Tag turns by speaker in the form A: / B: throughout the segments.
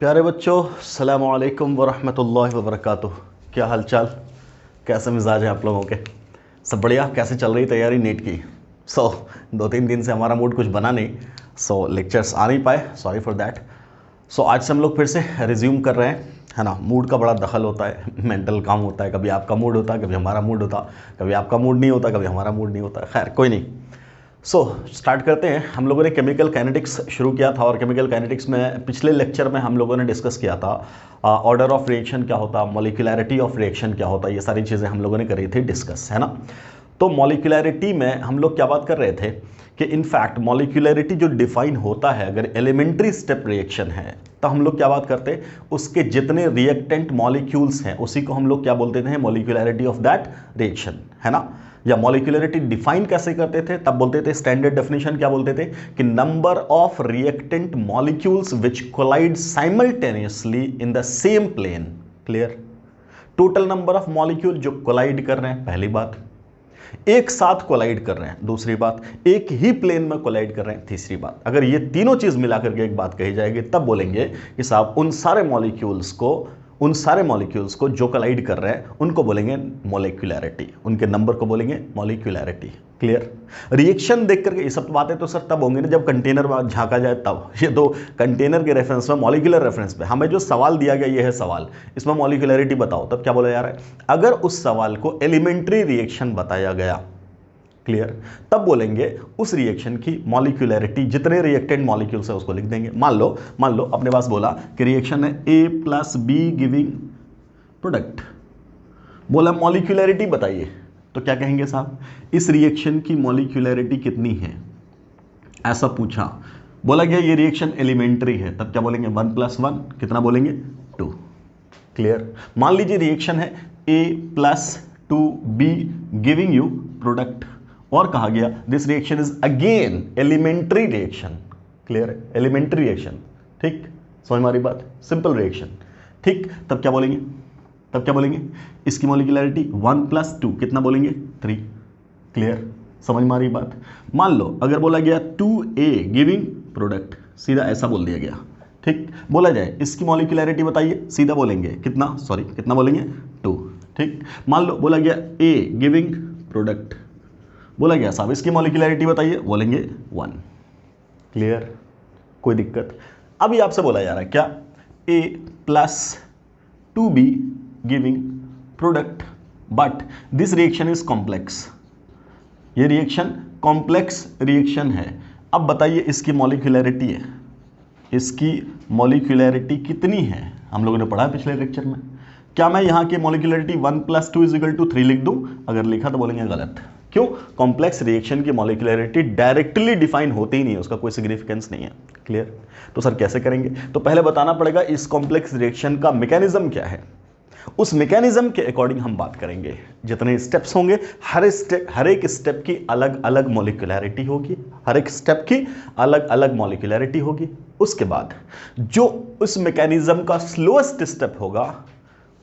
A: प्यारे बच्चों, अस्सलामु अलैकुम वरहमतुल्लाहि वबरकातुह। क्या हालचाल, कैसे मिजाज हैं आप लोगों के? सब बढ़िया? कैसे चल रही तैयारी नीट की? 2-3 दिन से हमारा मूड कुछ बना नहीं, लेक्चर्स आ नहीं पाए, सॉरी फॉर दैट। आज से हम लोग फिर से रिज्यूम कर रहे हैं, है ना। मूड का बड़ा दखल होता है, मेंटल काम होता है, कभी आपका मूड होता है, कभी हमारा मूड होता, कभी आपका मूड नहीं होता, कभी हमारा मूड नहीं होता। खैर कोई नहीं। स्टार्ट करते हैं। हम लोगों ने केमिकल काइनेटिक्स शुरू किया था और केमिकल काइनेटिक्स में पिछले लेक्चर में हम लोगों ने डिस्कस किया था ऑर्डर ऑफ रिएक्शन क्या होता, मॉलिक्यूलैरिटी ऑफ रिएक्शन क्या होता, ये सारी चीज़ें हम लोगों ने करी थी डिस्कस, है ना। तो मॉलिक्यूलैरिटी में हम लोग क्या बात कर रहे थे कि इनफैक्ट मॉलिक्यूलैरिटी जो डिफाइन होता है, अगर एलिमेंट्री स्टेप रिएक्शन है तो हम लोग क्या बात करते हैं, उसके जितने रिएक्टेंट मॉलिक्यूल्स हैं उसी को हम लोग क्या बोलते थे, मॉलिक्यूलैरिटी ऑफ दैट रिएक्शन, है ना। या मॉलिक्यूलैरिटी डिफाइन कैसे करते थे, तब बोलते थे, स्टैंडर्ड डेफिनेशन क्या बोलते थे कि number of reactant molecules which collide simultaneously in the same plane. Clear? Total number of molecule जो कोलाइड कर रहे हैं, पहली बात। एक साथ कोलाइड कर रहे हैं, दूसरी बात। एक ही प्लेन में कोलाइड कर रहे हैं, तीसरी बात। अगर ये तीनों चीज मिलाकर के एक बात कही जाएगी तब बोलेंगे कि साहब उन सारे मॉलिक्यूल्स को जो कोलाइड कर रहे हैं उनको बोलेंगे मॉलिक्यूलैरिटी, उनके नंबर को बोलेंगे मॉलिक्यूलैरिटी। क्लियर? रिएक्शन देख करके ये सब बातें तो सर तब होंगे ना जब कंटेनर झांका जाए तब। ये तो कंटेनर के रेफरेंस में, मॉलिक्यूलर रेफरेंस पे हमें जो सवाल दिया गया, ये है सवाल, इसमें मॉलिक्यूलैरिटी बताओ, तब क्या बोला जा रहा है। अगर उस सवाल को एलिमेंट्री रिएक्शन बताया गया, क्लियर, तब बोलेंगे उस रिएक्शन की मॉलिक्यूलैरिटी, जितने रिएक्टेंट मॉलिक्यूल्स है उसको लिख देंगे। मान लो अपने पास बोला कि रिएक्शन है A + B गिविंग प्रोडक्ट, बोला मॉलिक्यूलैरिटी बताइए, तो क्या कहेंगे साहब, इस रिएक्शन की मॉलिक्यूलैरिटी कितनी है, ऐसा पूछा। बोला गया ये रिएक्शन एलिमेंट्री है, तब क्या बोलेंगे 1 + 1 कितना बोलेंगे 2। क्लियर? मान लीजिए रिएक्शन है A + 2B giving you product, और कहा गया this reaction is again elementary reaction. Clear? Elementary reaction, ठीक, समझ में आ रही बात, सिंपल रिएक्शन, ठीक। तब क्या बोलेंगे, इसकी मॉलिक्यूलैरिटी 1 + 2 कितना बोलेंगे 3। क्लियर? समझ में आ रही बात। मान लो अगर बोला गया 2A गिविंग प्रोडक्ट, सीधा ऐसा बोल दिया गया, ठीक। बोला जाए इसकी मॉलिक्यूलैरिटी बताइए, सीधा बोलेंगे कितना बोलेंगे 2, ठीक। मान लो बोला गया A गिविंग प्रोडक्ट, बोला गया साहब इसकी मॉलिक्यूलैरिटी बताइए, बोलेंगे 1। क्लियर? कोई दिक्कत? अभी आपसे बोला जा रहा है क्या, A + 2B giving product but this reaction is complex, ये रिएक्शन कॉम्प्लेक्स रिएक्शन है। अब बताइए इसकी मॉलिक्यूलैरिटी कितनी है, हम लोगों ने पढ़ा पिछले लेक्चर में। क्या मैं यहाँ की मॉलिक्यूलैरिटी 1 + 2 = 3 लिख दूं? अगर लिखा तो बोलेंगे गलत। क्यों? कॉम्प्लेक्स रिएक्शन की मॉलिक्यूलैरिटी डायरेक्टली डिफाइन होती ही नहीं है, उसका कोई सिग्निफिकेंस नहीं है। क्लियर? तो सर कैसे करेंगे, तो पहले बताना पड़ेगा इस कॉम्प्लेक्स रिएक्शन का मैकेनिज्म क्या है, उस मैकेनिज्म के अकॉर्डिंग हम बात करेंगे। जितने स्टेप्स होंगे, हर एक स्टेप की अलग अलग मॉलिक्यूलैरिटी होगी, उसके बाद जो उस मैकेनिज्म का स्लोएस्ट स्टेप होगा,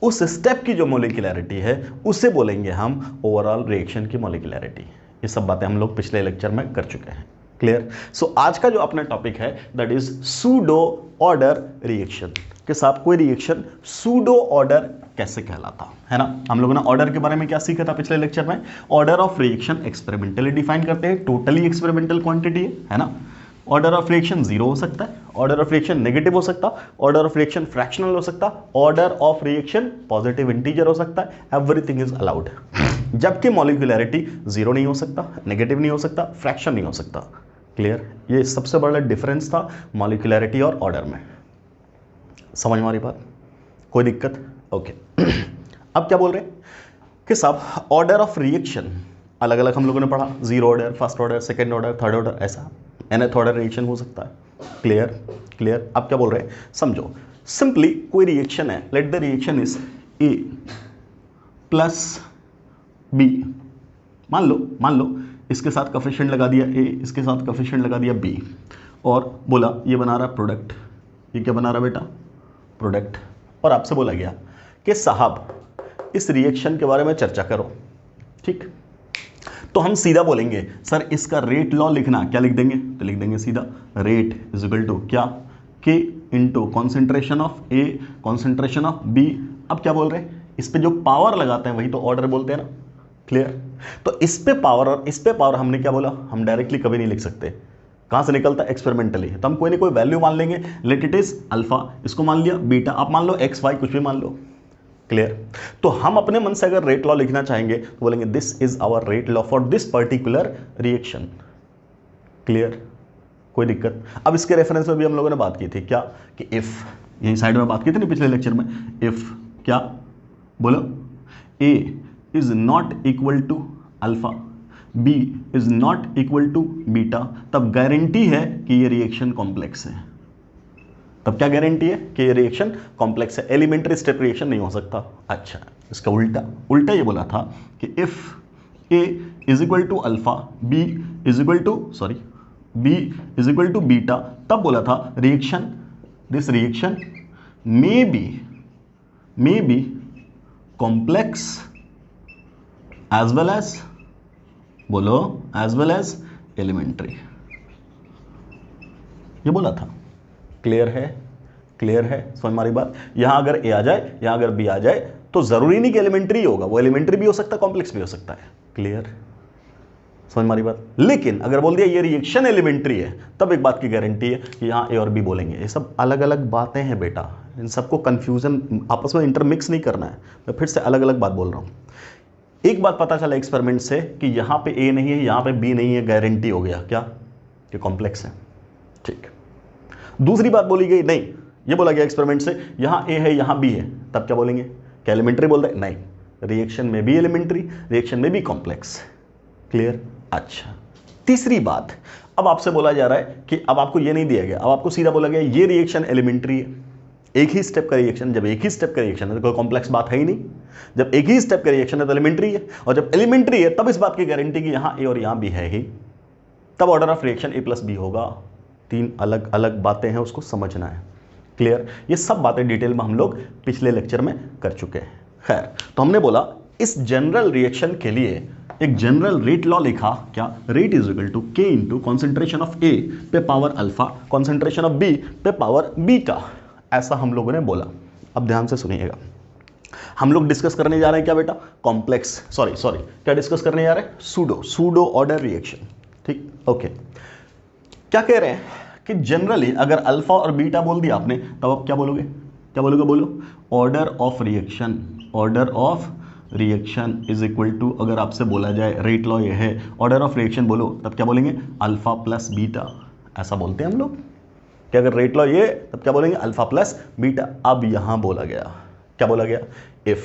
A: उस स्टेप की जो मॉलिक्यूलैरिटी है उसे बोलेंगे हम ओवरऑल रिएक्शन की मॉलिक्यूलैरिटी। ये सब बातें हम लोग पिछले लेक्चर में कर चुके हैं। क्लियर? आज का जो अपना टॉपिक है that is pseudo order reaction, के साथ कोई रिएक्शन सूडो ऑर्डर कैसे कहलाता है ना। हम लोगों ने ऑर्डर के बारे में क्या सीखा था पिछले लेक्चर में, order of reaction experimentally define करते हैं, टोटली एक्सपेरिमेंटल क्वांटिटी है ना। ऑर्डर ऑफ रिएक्शन 0 हो सकता है, ऑर्डर ऑफ रिएक्शन नेगेटिव हो सकता, ऑर्डर ऑफ रिएक्शन फ्रैक्शनल हो सकता, order of reaction positive integer हो सकता है, एवरीथिंग इज अलाउड। जबकि मॉलिक्यूलैरिटी 0 नहीं हो सकता, नेगेटिव नहीं हो सकता, फ्रैक्शन नहीं हो सकता। क्लियर? ये सबसे बड़ा डिफरेंस था मॉलिक्यूलैरिटी और ऑर्डर में। समझ में आ रही बात? कोई दिक्कत? ओके। अब क्या बोल रहे हैं कि साहब ऑर्डर ऑफ रिएक्शन अलग अलग हम लोगों ने पढ़ा, 0 order, first order, second order, third order, ऐसा nth ऑर्डर रिएक्शन हो सकता है। क्लियर? अब क्या बोल रहे हैं, समझो। सिंपली कोई रिएक्शन है, let the reaction is A + B। मान लो इसके साथ कोएफिशिएंट लगा दिया A, इसके साथ कोएफिशिएंट लगा दिया B, और बोला ये बना रहा प्रोडक्ट। ये क्या बना रहा बेटा? प्रोडक्ट। और आपसे बोला गया कि साहब इस रिएक्शन के बारे में चर्चा करो, ठीक। तो हम सीधा बोलेंगे सर इसका रेट लॉ लिखना, क्या लिख देंगे, तो लिख देंगे सीधा रेट इज इक्वल टू क्या, K into concentration of A concentration of B. अब क्या बोल रहे हैं, इस पे जो पावर लगाते हैं वही तो ऑर्डर बोलते हैं ना। क्लियर। तो इस पे पावर और इस पे पावर हमने क्या बोला, हम डायरेक्टली कभी नहीं लिख सकते। कहां से निकलता है, एक्सपेरिमेंटली। तो हम कोई ना कोई वैल्यू मान लेंगे, लेट इट इज अल्फा, इसको मान लिया बीटा, आप मान लो एक्स वाई कुछ भी मान लो। क्लियर। तो हम अपने मन से अगर रेट लॉ लिखना चाहेंगे तो बोलेंगे this is hour rate law for this particular reaction. Clear, कोई दिक्कत। अब इसके रेफरेंस में भी हम लोगों ने बात की थी क्या, कि इफ, यही साइड में बात की थी ना पिछले लेक्चर में, इफ क्या बोलो, A is not equal to alpha, B is not equal to beta, तब गारंटी है कि ये रिएक्शन कॉम्प्लेक्स है। तब क्या गारंटी है कि ये रिएक्शन कॉम्प्लेक्स है, एलिमेंट्री स्टेप रिएक्शन नहीं हो सकता। अच्छा, इसका उल्टा, उल्टा ये बोला था कि if A is equal to alpha, B is equal to B is equal to beta, तब बोला था reaction, this reaction may be complex as well as, बोलो, एज वेल एज एलिमेंट्री। ये बोला था। क्लियर है, क्लियर है, समझ मारी बात। यहां अगर ए आ जाए, यहां अगर बी आ जाए, तो जरूरी नहीं कि एलिमेंट्री होगा, वो एलिमेंट्री भी हो सकता है, कॉम्प्लेक्स भी हो सकता है। क्लियर, समझ मारी बात। लेकिन अगर बोल दिया ये रिएक्शन एलिमेंट्री है, तब एक बात की गारंटी है कि यहां ए और बी बोलेंगे। ये सब अलग अलग बातें हैं बेटा, इन सबको कंफ्यूजन आपस में इंटरमिक्स नहीं करना है। मैं फिर से अलग अलग बात बोल रहा हूं। एक बात पता चला एक्सपेरिमेंट से कि यहां पे ए नहीं है, यहां पे बी नहीं है, गारंटी हो गया क्या, कि कॉम्प्लेक्स है। ठीक। दूसरी बात बोली गई, नहीं, ये बोला गया एक्सपेरिमेंट से यहां ए है यहां बी है, तब क्या बोलेंगे, क्या एलिमेंट्री बोल रहे, नहीं, रिएक्शन में भी एलिमेंट्री, रिएक्शन में भी कॉम्प्लेक्स। क्लियर। अच्छा, तीसरी बात, अब आपसे बोला जा रहा है कि अब आपको ये नहीं दिया गया, अब आपको सीधा बोला गया ये रिएक्शन एलिमेंट्री है, एक ही स्टेप का रिएक्शन। जब एक ही स्टेप का रिएक्शन है तो कोई कॉम्प्लेक्स बात है ही नहीं। जब एक ही स्टेप का रिएक्शन है तो एलिमेंट्री है, और जब एलिमेंट्री है तब इस बात की गारंटी कि यहां ए और यहां बी है ही, तब order of reaction A plus B होगा। तीन अलग अलग बातें हैं, उसको समझना है। क्लियर। ये सब बातें डिटेल में हम लोग पिछले लेक्चर में कर चुके हैं। खैर, तो हमने बोला इस जनरल रिएक्शन के लिए एक जनरल रेट लॉ लिखा, क्या, rate is equal to K into concentration of A पे power alpha, concentration of B पे पावर बीटा, ऐसा हम लोगों ने बोला। अब ध्यान से सुनिएगा, हम लोग डिस्कस करने जा रहे हैं क्या बेटा, कॉम्प्लेक्स, सॉरी क्या डिस्कस करने जा रहे हैं, सूडो ऑर्डर रिएक्शन। ठीक, ओके। क्या कह रहे हैं कि जनरली अगर अल्फा और बीटा बोल दिया आपने, तब आप क्या बोलोगे, बोलो, order of reaction is equal to, अगर आपसे बोला जाए रेट लॉ ये है, ऑर्डर ऑफ रिएक्शन बोलो, तब क्या बोलेंगे, अल्फा प्लस बीटा, ऐसा बोलते हैं हम लोग। कि अगर रेट लॉ ये, तब क्या बोलेंगे, अल्फा प्लस बीटा। अब यहां बोला गया, क्या बोला गया, इफ,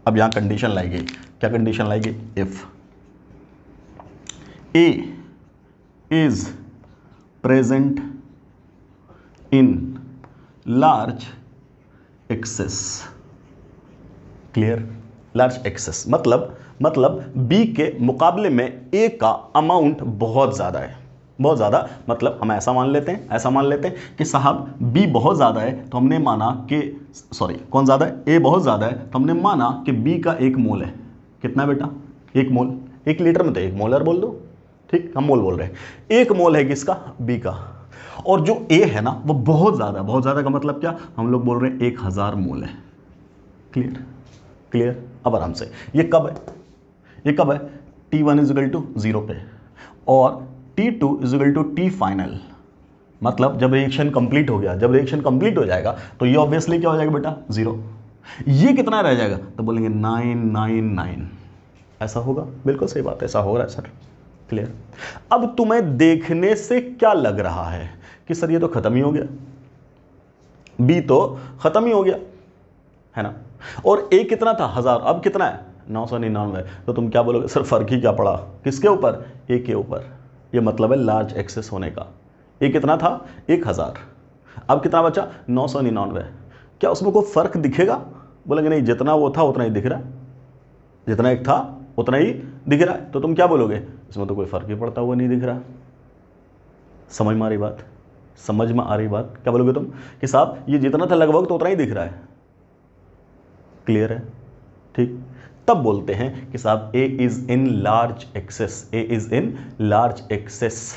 A: अब यहां कंडीशन लाई गई, क्या कंडीशन लाई गई, if A is present in large excess. Clear. Large access मतलब बी के मुकाबले में ए का अमाउंट बहुत ज़्यादा है, बहुत ज़्यादा। मतलब हम ऐसा मान लेते हैं कि साहब बी बहुत ज़्यादा है, तो हमने माना कि, कौन ज़्यादा है, ए बहुत ज़्यादा है, तो हमने माना कि बी का 1 मोल है। कितना बेटा, 1 मोल। 1 लीटर में तो 1 मोलर बोल दो, ठीक, हम मोल बोल रहे हैं। 1 मोल है किसका, बी का। और जो ए है ना वो बहुत ज़्यादा का मतलब क्या, हम लोग बोल रहे हैं 1000 मोल है। क्लियर। अब आराम से, ये कब है, T1 इज इक्वल टू 0 पे, और T2 is equal to T final. मतलब जब रिएक्शन कंप्लीट हो गया, जब रिएक्शन कंप्लीट हो जाएगा तो ये ऑब्वियसली क्या हो जाएगा बेटा, 0। ये कितना रह जाएगा, तो बोलेंगे 999, ऐसा होगा। बिल्कुल सही बात है, ऐसा हो रहा है सर। क्लियर। अब तुम्हें देखने से क्या लग रहा है कि सर ये तो खत्म ही हो गया, बी तो खत्म ही हो गया, है ना, और ए कितना था, 1000, अब कितना है, 999। तो तुम क्या बोलोगे, सर फर्क ही क्या पड़ा, किसके ऊपर, ए के ऊपर। ये मतलब है लार्ज एक्सेस होने का। ए कितना था, 1000, अब कितना बचा, 999। क्या उसमें कोई फर्क दिखेगा, बोलेंगे नहीं, जितना वो था उतना ही दिख रहा है, जितना एक था उतना ही दिख रहा है। तो तुम क्या बोलोगे, इसमें तो कोई फर्क ही पड़ता हुआ नहीं दिख रहा। समझ में आ रही बात, समझ में आ रही बात। क्या बोलोगे तुम कि साहब ये जितना था लगभग तो उतना ही दिख रहा है। क्लियर है, ठीक। तब बोलते हैं कि साहब A is in large excess, A is in large excess.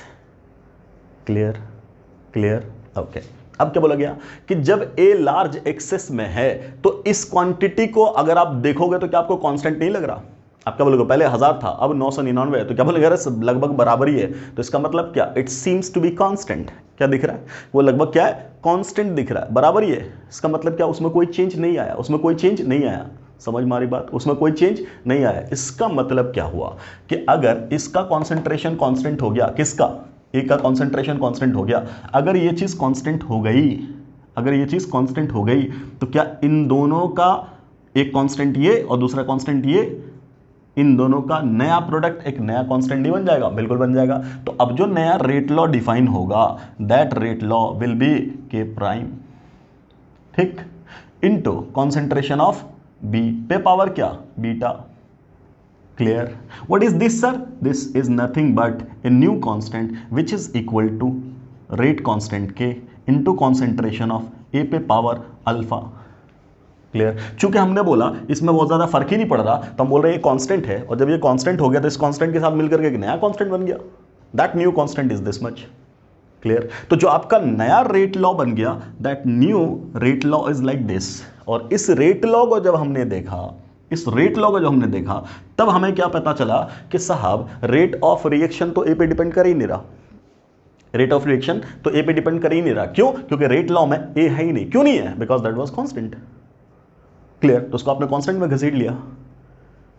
A: Clear, okay. अब क्या बोला गया कि जब ए लार्ज एक्सेस में है तो इस क्वांटिटी को अगर आप देखोगे तो क्या आपको कांस्टेंट नहीं लग रहा? आप क्या बोलोगे? पहले 1000 था, अब 999 है, तो क्या बोलेगा? लगभग बराबर ही है, तो इसका मतलब क्या? It seems to be constant. क्या दिख रहा है? वो लगभग क्या है? कांस्टेंट दिख रहा है, बराबर ही है। इसका मतलब क्या? उसमें कोई चेंज नहीं आया, उसमें कोई चेंज नहीं आया। समझ में आ रही बात? उसमें कोई चेंज नहीं आया। इसका मतलब क्या हुआ कि अगर इसका कॉन्सेंट्रेशन कांस्टेंट हो गया, किसका? ए का कॉन्सेंट्रेशन कांस्टेंट हो गया, अगर ये चीज कांस्टेंट हो गई, अगर ये चीज कांस्टेंट हो गई, तो क्या इन दोनों का एक कांस्टेंट ये और दूसरा कांस्टेंट ये, इन दोनों का नया प्रोडक्ट एक नया कांस्टेंट नहीं बन जाएगा? बिल्कुल बन जाएगा। तो अब जो नया रेट लॉ डिफाइन होगा, that rate law will be K prime, ठीक, इनटू कॉन्सेंट्रेशन ऑफ बी पे पावर क्या? Beta. Clear? What is this sir? This is nothing but a new constant which is equal to rate constant K into concentration of A पे power alpha. Clear? चूंकि हमने बोला इसमें बहुत ज्यादा फर्क ही नहीं पड़ रहा, तो हम बोल रहे हैं ये कांस्टेंट है, और जब ये कांस्टेंट हो गया तो इस कांस्टेंट के साथ मिलकर के एक नया कांस्टेंट बन गया। That new constant is this much. Clear? तो जो आपका नया रेट लॉ बन गया, that new rate law is like this. और इस रेट लॉ को जब हमने देखा, इस रेट लॉ को जब हमने देखा, तब हमें क्या पता चला कि साहब रेट ऑफ रिएक्शन तो ए पे डिपेंड कर ही नहीं रहा। रेट ऑफ रिएक्शन तो ए पे डिपेंड कर ही नहीं रहा। क्यों? क्योंकि रेट लॉ में ए है ही नहीं। क्यों नहीं है? Because that was constant. Clear? तो उसको आपने कांस्टेंट में घसीट लिया।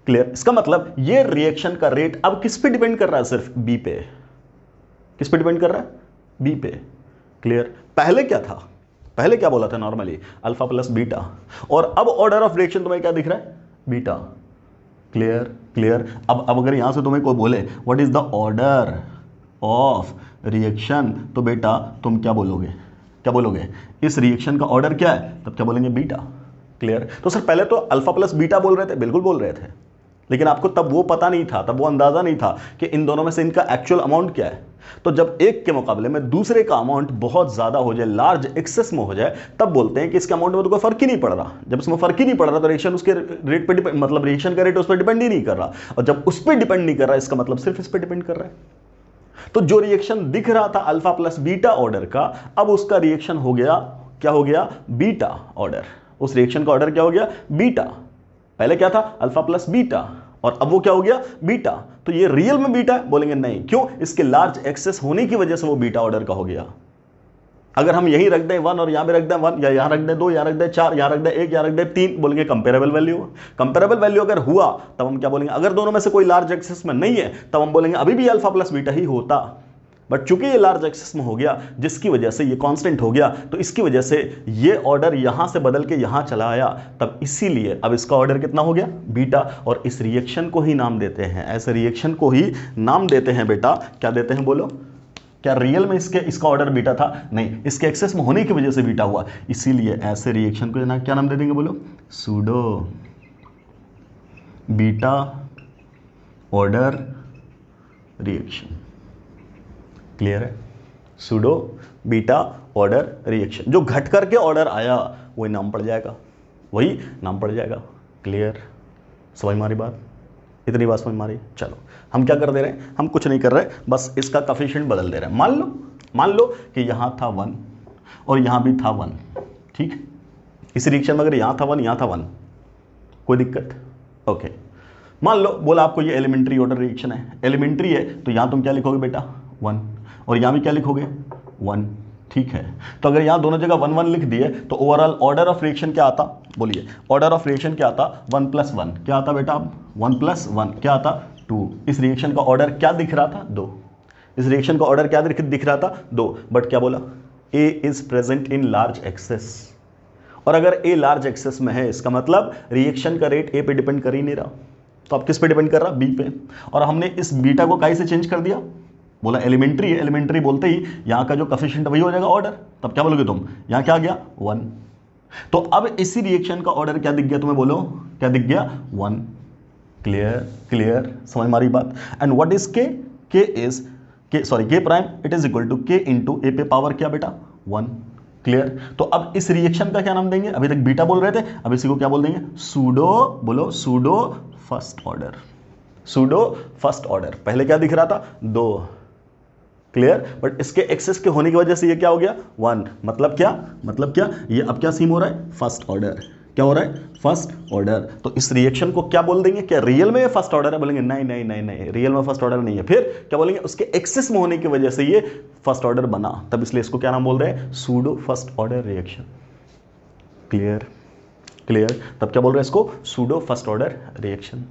A: क्लियर? इसका मतलब ये रिएक्शन का रेट अब किस पे डिपेंड कर रहा है? सिर्फ बी पे। किस पे डिपेंड कर रहा है? बी पे। क्लियर? पहले क्या था? पहले क्या बोला था नॉर्मली? अल्फा प्लस बीटा, और अब ऑर्डर ऑफ रिएक्शन तुम्हें क्या दिख रहा है? बीटा। क्लियर? क्लियर? अब अगर यहां से तुम्हें कोई बोले what is the order of reaction, तो बेटा तुम क्या बोलोगे? क्या बोलोगे? इस रिएक्शन का ऑर्डर क्या है? तब क्या बोलेंगे? बीटा। क्लियर? तो सर पहले तो अल्फा प्लस बीटा बोल रहे थे, बिल्कुल बोल रहे थे, लेकिन आपको तब वो पता नहीं था, तब वो अंदाजा नहीं था कि इन दोनों में से इनका एक्चुअल अमाउंट क्या है। तो जब एक के मुकाबले में दूसरे का अमाउंट बहुत ज्यादा हो जाए, लार्ज एक्सेस में हो जाए, तब बोलते हैं कि इसके अमाउंट में तो कोई फर्क ही नहीं पड़ रहा। जब इसमें फर्क ही नहीं पड़ रहा तो रिएक्शन उसके रेट पे डिपेंड, मतलब रिएक्शन का रेट उस पर डिपेंड ही नहीं कर रहा, और जब उस पर डिपेंड नहीं कर रहा, इसका मतलब सिर्फ इस पर डिपेंड कर रहा है। तो जो रिएक्शन दिख रहा था अल्फा प्लस बीटा ऑर्डर का, अब उसका रिएक्शन हो गया, क्या हो गया? Beta order. उस रिएक्शन का ऑर्डर क्या हो गया? बीटा। पहले क्या था? अल्फा प्लस बीटा, और अब वो क्या हो गया? बीटा। तो ये रियल में बीटा है? बोलेंगे नहीं। क्यों? इसके लार्ज एक्सेस होने की वजह से वो बीटा ऑर्डर का हो गया। अगर हम यही रख दें 1 और यहां भी रख दें 1, या यहां रख दें 2, यहां रख दें 4, यहां रख दें 1, यहां रख दें 3, बोलेंगे कंपेरेबल वैल्यू। कंपेरेबल वैल्यू अगर हुआ तब हम क्या बोलेंगे? अगर दोनों में से कोई लार्ज एक्सेस में नहीं है तब हम बोलेंगे अभी भी अल्फा प्लस बीटा ही होता, बट चूंकि ये लार्ज एक्सेस में हो गया, जिसकी वजह से ये कांस्टेंट हो गया, तो इसकी वजह से ये ऑर्डर यहां से बदल के यहां चला आया, तब इसीलिए अब इसका ऑर्डर कितना हो गया? बीटा। और इस रिएक्शन को ही नाम देते हैं, ऐसे रिएक्शन को ही नाम देते हैं बेटा, क्या देते हैं बोलो? क्या रियल में इसका ऑर्डर बीटा था? नहीं, इसके एक्सेस में होने की वजह से बीटा हुआ, इसीलिए ऐसे रिएक्शन को ना क्या नाम दे देंगे बोलो? Pseudo beta order reaction. Clear है? सूडो बीटा ऑर्डर रिएक्शन, जो घट करके ऑर्डर आया वही नाम पड़ जाएगा, वही नाम पड़ जाएगा। क्लियर? समझ मारी बात? इतनी बात समझ मारी? चलो हम क्या कर दे रहे हैं? हम कुछ नहीं कर रहे, बस इसका कोएफिशिएंट बदल दे रहे हैं। मान लो कि यहां था 1 और यहां भी था 1, ठीक? इस रिएक्शन में अगर यहां था 1, यहां था 1, कोई दिक्कत? ओके। मान लो बोला आपको ये एलिमेंट्री ऑर्डर रिएक्शन है, एलिमेंट्री है, तो यहां तुम क्या लिखोगे बेटा? 1, और यहां भी क्या लिखोगे? 1, ठीक है। तो अगर यहां दोनों जगह 1 1 लिख दिए तो ओवरऑल ऑर्डर ऑफ रिएक्शन क्या आता? बोलिए, ऑर्डर ऑफ रिएक्शन क्या आता? 1 + 1 क्या आता बेटा? 1 + 1 क्या आता? 2। इस रिएक्शन का ऑर्डर क्या दिख रहा था? 2। इस रिएक्शन का ऑर्डर क्या दिख रहा था? 2। बट क्या बोला? A is present in large excess, और अगर ए लार्ज एक्सेस में है, इसका मतलब रिएक्शन का रेट ए पे डिपेंड कर ही नहीं रहा, तो अब किस पे डिपेंड कर रहा? बी पे। और हमने इस बीटा को काई से चेंज कर दिया? बोला एलिमेंट्री है, एलिमेंट्री बोलते ही यहां का जो कोएफिशिएंट वही हो जाएगा ऑर्डर, तब क्या बोलोगे तुम? यहां क्या आ गया? 1। तो अब इसी रिएक्शन का ऑर्डर क्या दिख गया तुम्हें? बोलो क्या दिख गया? 1। क्लियर? क्लियर? समझ मारी बात? एंड व्हाट इज के? K is K prime it is equal to K into A पे पावर क्या बेटा? 1। क्लियर? तो अब इस रिएक्शन का क्या नाम देंगे? अभी तक बीटा बोल रहे थे, अब इसी को क्या बोल देंगे? सूडो, बोलो pseudo first order. Pseudo first order. पहले क्या दिख रहा था? 2। क्लियर। बट इसके एक्सेस के होने की वजह से ये क्या हो गया 1, मतलब क्या ये अब क्या सीम हो रहा है फर्स्ट ऑर्डर, क्या हो रहा है फर्स्ट ऑर्डर। तो इस रिएक्शन को क्या बोल देंगे, क्या रियल में ये फर्स्ट ऑर्डर है, बोलेंगे नहीं नहीं नहीं नहीं रियल में फर्स्ट ऑर्डर नहीं है। फिर क्या बोलेंगे, उसके एक्सेस में होने की वजह से ये फर्स्ट ऑर्डर बना, तब इसलिए इसको क्या नाम बोल रहे हैं, pseudo first order reaction. Clear clear, तब क्या बोल रहे हैं इसको, सूडो फर्स्ट ऑर्डर रिएक्शन।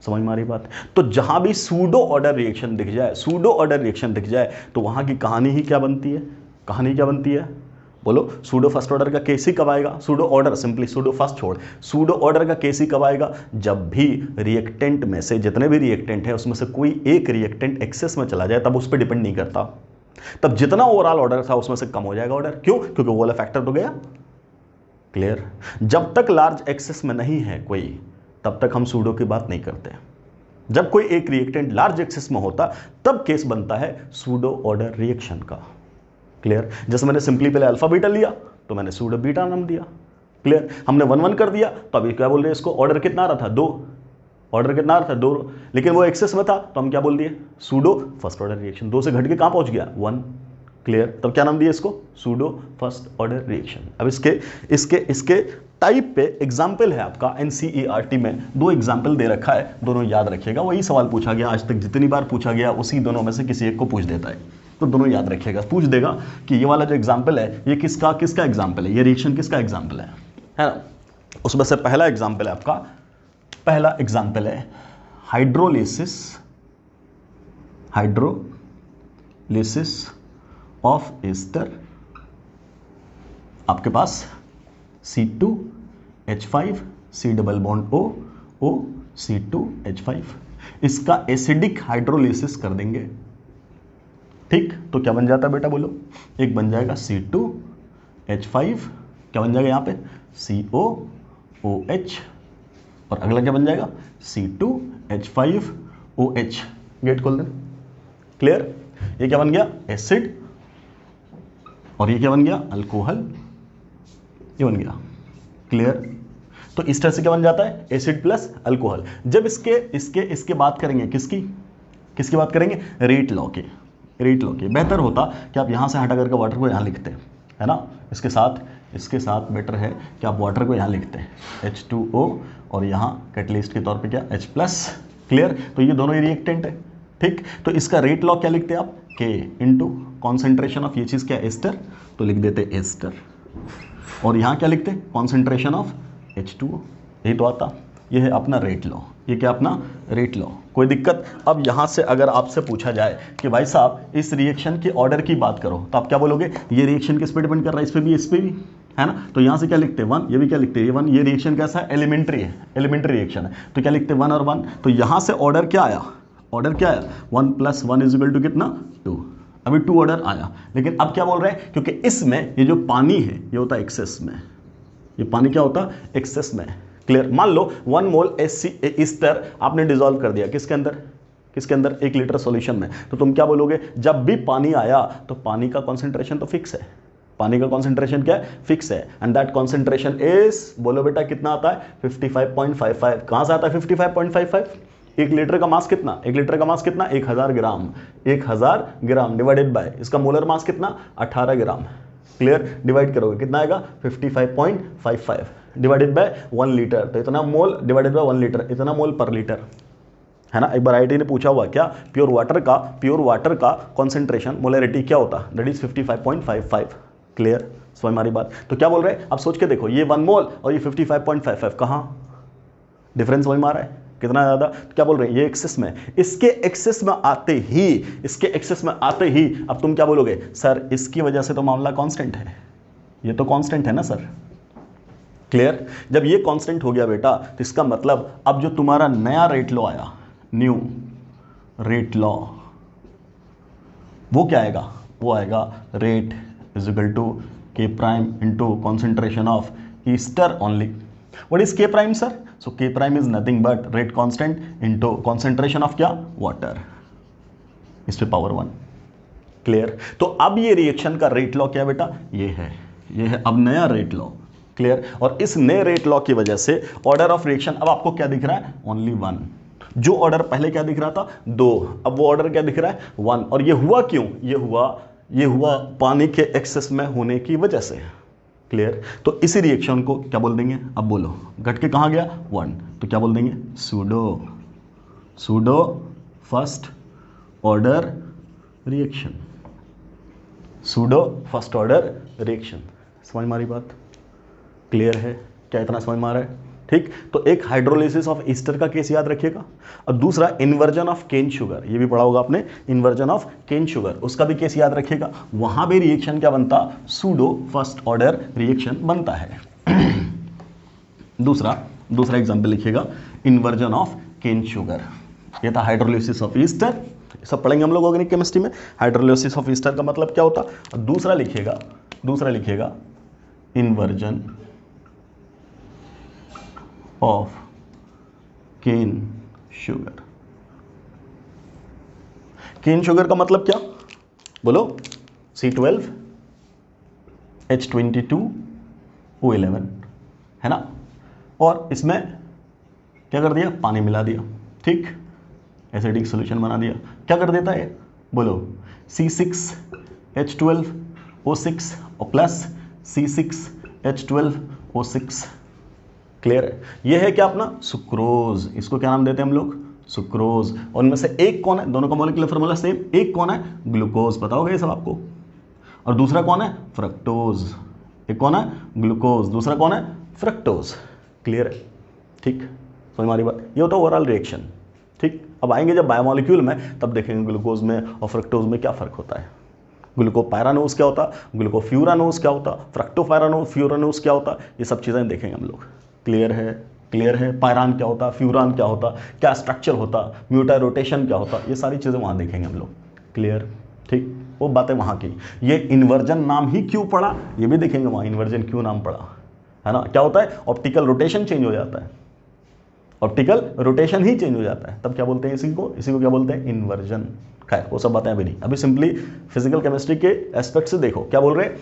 A: समझ में आ रही बात। तो जहां भी सूडो ऑर्डर रिएक्शन दिख जाए, सूडो ऑर्डर रिएक्शन दिख जाए, तो वहां की कहानी ही क्या बनती है, कहानी क्या बनती है, बोलो। सूडो फर्स्ट ऑर्डर का केस ही कब आएगा, pseudo order, simply pseudo first छोड़, सूडो ऑर्डर का केस ही कब आएगा, जब भी रिएक्टेंट में से, जितने भी रिएक्टेंट है उसमें से कोई एक रिएक्टेंट एक्सेस में चला जाए, तब उस पर डिपेंड नहीं करता, तब जितना ओवरऑल ऑर्डर था उसमें से कम हो जाएगा ऑर्डर। क्यों, क्योंकि वो वाला फैक्टर तो गया। क्लियर। जब तक लार्ज एक्सेस में नहीं है कोई, तब तक हम सूडो की बात नहीं करते। जब कोई एक रिएक्टेंट लार्ज एक्सेस में होता, तब केस बनता है सूडो ऑर्डर रिएक्शन का। क्लियर। जैसे मैंने सिंपली पहले अल्फा बीटा लिया, तो मैंने सूडो बीटा नाम दिया। क्लियर। हमने 1 1 कर दिया, तो अभी क्या बोल रहे हैं इसको, ऑर्डर कितना आ रहा था 2, ऑर्डर कितना आ रहा था 2, लेकिन वो एक्सेस में था, तो हम क्या बोल दिए, सूडो फर्स्ट ऑर्डर रिएक्शन। 2 से घट के कहां पहुंच गया 1। क्लियर। तब क्या नाम दिया इसको, सूडो फर्स्ट ऑर्डर रिएक्शन। अब इसके टाइप पे एग्जाम्पल है आपका एनसीईआरटी में 2 एग्जाम्पल दे रखा है, दोनों याद रखिएगा। वही सवाल पूछा गया आज तक, जितनी बार पूछा गया उसी दोनों में से किसी एक को पूछ देता है, तो दोनों याद रखिएगा। पूछ देगा कि ये वाला जो एग्जाम्पल है ये किसका एग्जाम्पल है, ये रिएक्शन किसका एग्जाम्पल है ना। उसमें से पहला एग्जाम्पल है आपका, पहला एग्जाम्पल है हाइड्रोलिसिस ऑफ एस्टर। आपके पास C2H5 C double bond O C2H5, इसका एसिडिक हाइड्रोलिसिस कर देंगे। ठीक, तो क्या बन जाता है बेटा बोलो, एक बन जाएगा C2H5, क्या बन जाएगा यहाँ पे COOH, और अगला क्या बन जाएगा C2H5OH। गेट खोल दें। क्लियर। ये क्या बन गया एसिड, और ये क्या बन गया अल्कोहल, ये बन गया। क्लियर। तो इस तरह से क्या बन जाता है एसिड प्लस अल्कोहल। जब इसके बात करेंगे, किसकी बात करेंगे, रेट लॉ की। बेहतर होता कि आप यहां से हटा करके वाटर को यहां लिखते हैं, है ना। इसके साथ बेटर है कि आप वाटर को यहां लिखते हैं H2O, और यहां कैटलिस्ट के तौर पे क्या H+। क्लियर। तो ये दोनों ही रिएक्टेंट है। ठीक, तो इसका रेट लॉ क्या लिखते हैं आप, K इंटू कॉन्सेंट्रेशन ऑफ ये चीज क्या एस्टर, तो लिख देते एस्टर, और यहां क्या लिखते हैं कॉन्सेंट्रेशन ऑफ H2O। यही तो आता, ये है अपना रेट लॉ। ये क्या अपना रेट लॉ, कोई दिक्कत। अब यहां से अगर आपसे पूछा जाए कि भाई साहब इस रिएक्शन के ऑर्डर की बात करो, तो आप क्या बोलोगे, ये रिएक्शन किस पे डिपेंड कर रहा है, इस पे भी, है ना। तो यहां से क्या लिखते हैं 1, ये भी क्या लिखते हैं 1। ये रिएक्शन कैसा है, एलिमेंट्री रिएक्शन है, तो क्या लिखते हैं 1 और 1। तो यहां से ऑर्डर क्या आया, 1 + 1 = कितना 2। अभी 2 ऑर्डर आया, लेकिन अब क्या बोल रहे हैं, क्योंकि इसमें ये जो पानी है ये होता है एक्सेस में, ये पानी क्या होता है एक्सेस में। क्लियर। मान लो 1 मोल एस्टर आपने डिसॉल्व कर दिया किसके अंदर 1 लीटर सॉल्यूशन में, तो तुम क्या बोलोगे, जब भी पानी आया तो पानी का कॉन्सेंट्रेशन तो फिक्स है, पानी का कॉन्सेंट्रेशन क्या है फिक्स है, एंड दैट कॉन्सेंट्रेशन इज, बोलो बेटा कितना आता है 55.55। कहां से आता है 55.55, 1 लीटर का मास कितना, 1000 ग्राम, 1000 ग्राम डिवाइडेड बाय इसका मोलर मास कितना 18 ग्राम। क्लियर। डिवाइड करोगे कितना आएगा 55.55 डिवाइडेड बाय 1 लीटर, तो इतना मोल डिवाइडेड बाय 1 लीटर, इतना मोल पर लीटर, है ना। एक बार आईटी ने पूछा हुआ क्या, प्योर वाटर का कॉन्सेंट्रेशन मोलरिटी क्या होता, दैट इज 55.55। क्लियर। समझ हमारी बात। तो क्या बोल रहे हैं, अब सोच के देखो, ये 1 मोल और ये 55.55 कहाँ डिफरेंस समझ में आ रहा है कितना ज़्यादा। तो क्या बोल रहे हैं, ये एक्सेस में, इसके एक्सेस में आते ही अब तुम क्या बोलोगे, सर इसकी वजह से तो मामला कांस्टेंट है, ये तो कांस्टेंट है ना सर। क्लियर। जब ये कांस्टेंट हो गया बेटा, तो इसका मतलब अब जो तुम्हारा नया रेट लॉ आया, न्यू रेट लॉ, वो क्या आएगा, वो आएगा rate = K prime into concentration of ester only. What is K prime sir? So K prime is nothing but rate constant into concentration of क्या water, इस पे पावर 1। क्लियर। तो अब ये रिएक्शन का रेट लॉ क्या है बेटा, ये है अब नया रेट लॉ। क्लियर। और इस नए रेट लॉ की वजह से ऑर्डर ऑफ रिएक्शन अब आपको क्या दिख रहा है, ओनली 1। जो ऑर्डर पहले क्या दिख रहा था 2, अब वो ऑर्डर क्या दिख रहा है 1। और ये हुआ क्यों? ये हुआ पानी के एक्सेस में होने की वजह से। क्लियर? तो इसी रिएक्शन को क्या बोल देंगे? अब बोलो, घट के कहाँ गया 1, तो क्या बोल देंगे? Pseudo first order reaction. Pseudo first order reaction. समझ में आ रही बात? क्लियर है? क्या इतना समझ में आ रहा है? ठीक, तो एक हाइड्रोलिसिस ऑफ ईस्टर का केस याद रखिएगा, और दूसरा इन्वर्जन ऑफ केन शुगर, ये भी पढ़ा होगा आपने, इन्वर्जन ऑफ केन शुगर, उसका भी केस याद रखिएगा। वहां भी रिएक्शन क्या बनता? सूडो फर्स्ट ऑर्डर रिएक्शन बनता है। दूसरा एग्जाम्पल लिखिएगा, इन्वर्जन ऑफ केन शुगर। ये था हाइड्रोलिसिस ऑफ ईस्टर, सब पढ़ेंगे हम लोग ऑर्गेनिक केमिस्ट्री में। हाइड्रोलिसिस ऑफ ईस्टर का मतलब क्या होता? दूसरा लिखिएगा inversion of cane sugar. Cane sugar का मतलब क्या? बोलो, C12H22O11 है ना, और इसमें क्या कर दिया? पानी मिला दिया। ठीक, एसिडिक सॉल्यूशन बना दिया। क्या कर देता है? बोलो, C6H12O6 और प्लस C6H12O6। क्लियर है? ये है क्या अपना सुक्रोज, इसको क्या नाम देते हैं हम लोग? सुक्रोज। और उनमें से एक कौन है? दोनों का मॉलिक्यूलर फार्मूला सेम। एक कौन है? ग्लूकोज, पता होगा ये सब आपको। और दूसरा कौन है? फ्रक्टोज। एक कौन है? ग्लूकोज, दूसरा कौन है? फ्रक्टोज। क्लियर है? ठीक, समझ में आ रही बात? ये होता है ओवरऑल रिएक्शन। ठीक, अब आएंगे जब बायोमॉलिक्यूल में, तब देखेंगे ग्लूकोज में और फ्रक्टोज में क्या फर्क होता है। ग्लूकोपायरानोज क्या होता, ग्लूकोफ्यूरानोज क्या होता, फ्रक्टोपायरानोज क्या होता, ये सब चीज़ें देखेंगे हम लोग। क्लियर है? पायरान क्या होता, फ्यूरान क्या होता, क्या स्ट्रक्चर होता, म्यूटा रोटेशन क्या होता, ये सारी चीज़ें वहाँ देखेंगे हम लोग। क्लियर? ठीक, वो बातें वहाँ की। ये इन्वर्जन नाम ही क्यों पड़ा, ये भी देखेंगे वहाँ, इन्वर्जन क्यों नाम पड़ा, है ना। क्या होता है? ऑप्टिकल रोटेशन चेंज हो जाता है, ऑप्टिकल रोटेशन ही चेंज हो जाता है, तब क्या बोलते हैं इसी को क्या बोलते हैं? इन्वर्जन। खैर वो सब बातें अभी नहीं, अभी सिंपली फिजिकल केमिस्ट्री के एस्पेक्ट से देखो। क्या बोल रहे हैं?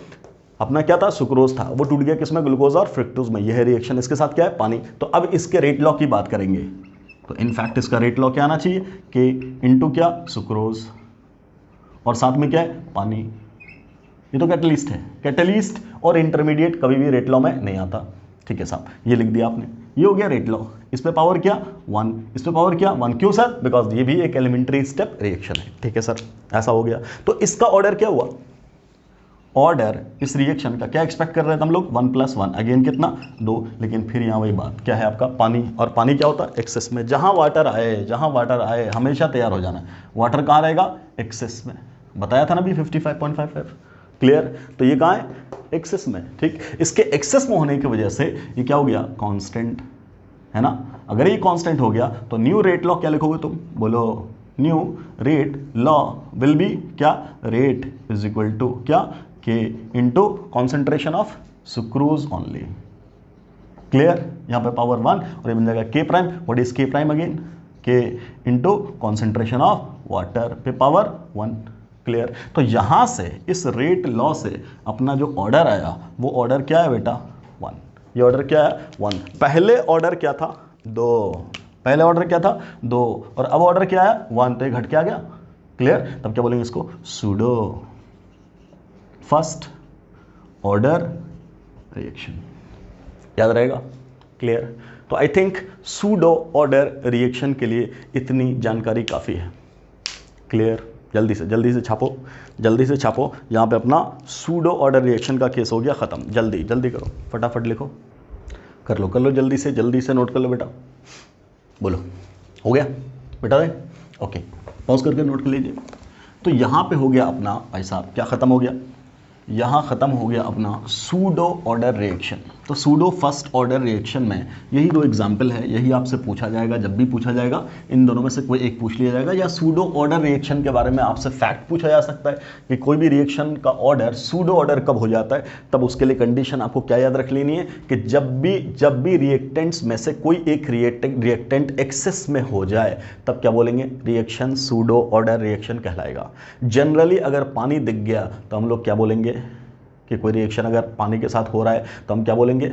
A: अपना क्या था? सुक्रोज था, वो टूट गया किसमें? ग्लूकोज और फ्रक्टोज में। यह है रिएक्शन, इसके साथ क्या है? पानी। तो अब इसके रेट लॉ की बात करेंगे, तो इनफैक्ट इसका रेट लॉ क्या आना चाहिए? के इंटू क्या? सुक्रोज, और साथ में क्या है? पानी। ये तो कैटलिस्ट है, कैटलिस्ट और इंटरमीडिएट कभी भी रेट लॉ में नहीं आता। ठीक है साहब, ये लिख दिया आपने, ये हो गया रेट लॉ। इस पे पावर क्या? 1, इस पे पावर क्या? 1। क्यों सर? बिकॉज ये भी एक एलिमेंट्री स्टेप रिएक्शन है। ठीक है सर, ऐसा हो गया। तो इसका ऑर्डर क्या हुआ? ऑर्डर इस रिएक्शन का क्या एक्सपेक्ट कर रहे थे हम लोग? 1 + 1, अगेन कितना? 2। लेकिन फिर यहाँ वही बात क्या है आपका? पानी। और पानी क्या होता है? एक्सेस में। जहाँ वाटर आए हमेशा तैयार हो जाना। वाटर कहाँ रहेगा? एक्सेस में। बताया था ना भी 55.55। क्लियर? तो ये कहाँ है? एक्सेस में। ठीक, इसके एक्सेस में होने की वजह से ये क्या हो गया? कांस्टेंट, है ना। अगर ये कांस्टेंट हो गया तो न्यू रेट लॉ क्या लिखोगे तुम? बोलो, new rate law will B क्या? रेट इज इक्वल टू क्या? के into concentration of sucrose only. Clear? यहाँ पे पावर 1 और ये बन जाएगा के prime. What is K prime again? के इंटू कॉन्सेंट्रेशन ऑफ वाटर पे पावर 1। क्लियर? तो यहाँ से इस रेट लॉ से अपना जो ऑर्डर आया वो ऑर्डर क्या है बेटा? 1। ये ऑर्डर क्या है? 1। पहले ऑर्डर क्या था? 2। पहले ऑर्डर क्या था? 2, और अब ऑर्डर क्या है? 1, तो ये घट के आ गया। क्लियर? तब क्या बोलेंगे इसको? Pseudo first order reaction. याद रहेगा? क्लियर? तो I think pseudo order reaction के लिए इतनी जानकारी काफ़ी है। क्लियर? जल्दी से छापो। यहाँ पे अपना सूडो ऑर्डर रिएक्शन का केस हो गया ख़त्म। जल्दी करो, फटाफट लिखो, कर लो जल्दी से नोट कर लो बेटा। बोलो, हो गया बेटा? ओके, पॉज करके नोट कर लीजिए। तो यहाँ पे हो गया अपना भाई साहब, क्या ख़त्म हो गया? यहाँ ख़त्म हो गया अपना सूडो ऑर्डर रिएक्शन। तो सूडो फर्स्ट ऑर्डर रिएक्शन में यही 2 एग्जाम्पल है, यही आपसे पूछा जाएगा। जब भी पूछा जाएगा इन दोनों में से कोई एक पूछ लिया जाएगा, या सूडो ऑर्डर रिएक्शन के बारे में आपसे फैक्ट पूछा जा सकता है कि कोई भी रिएक्शन का ऑर्डर सूडो ऑर्डर कब हो जाता है। तब उसके लिए कंडीशन आपको क्या याद रख लेनी है कि जब भी रिएक्टेंट्स में से कोई एक रिएक्टेंट एक्सेस में हो जाए तब क्या बोलेंगे? रिएक्शन सूडो ऑर्डर रिएक्शन कहलाएगा। जनरली अगर पानी दिख गया तो हम लोग क्या बोलेंगे कि कोई रिएक्शन अगर पानी के साथ हो रहा है तो हम क्या बोलेंगे?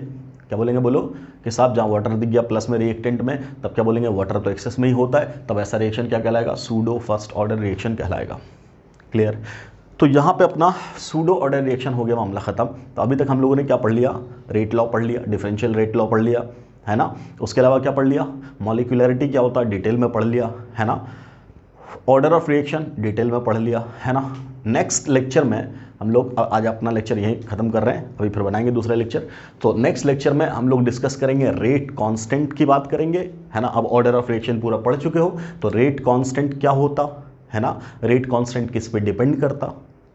A: क्या बोलेंगे बोलो कि साहब जहाँ वाटर दिख गया प्लस में रिएक्टेंट में, तब क्या बोलेंगे वाटर तो एक्सेस में ही होता है, तब ऐसा रिएक्शन क्या कहलाएगा, सूडो फर्स्ट ऑर्डर रिएक्शन कहलाएगा। क्लियर। तो यहाँ पे अपना सूडो ऑर्डर रिएक्शन हो गया, मामला खत्म। तो अभी तक हम लोगों ने क्या पढ़ लिया, रेट लॉ पढ़ लिया, डिफरेंशियल रेट लॉ पढ़ लिया, है ना। उसके अलावा क्या पढ़ लिया, मॉलिक्यूलरिटी क्या होता है डिटेल में पढ़ लिया, है ना। ऑर्डर ऑफ रिएक्शन डिटेल में पढ़ लिया, है ना। नेक्स्ट लेक्चर में हम लोग, आज अपना लेक्चर यहीं खत्म कर रहे हैं, अभी फिर बनाएंगे दूसरा लेक्चर। तो नेक्स्ट लेक्चर में हम लोग डिस्कस करेंगे रेट कांस्टेंट की बात करेंगे, है ना। अब ऑर्डर ऑफ रिएक्शन पूरा पढ़ चुके हो तो रेट कांस्टेंट क्या होता है ना, रेट कांस्टेंट किस पे डिपेंड करता,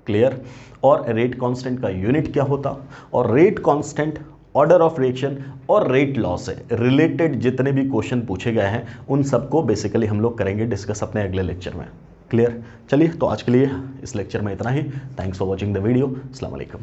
A: क्लियर। और रेट कांस्टेंट का यूनिट क्या होता, और rate constant, order of reaction और रेट लॉ से रिलेटेड जितने भी क्वेश्चन पूछे गए हैं उन सबको बेसिकली हम लोग करेंगे डिस्कस अपने अगले लेक्चर में। क्लियर। चलिए तो आज के लिए इस लेक्चर में इतना ही। Thanks for watching the video. अस्सलाम वालेकुम।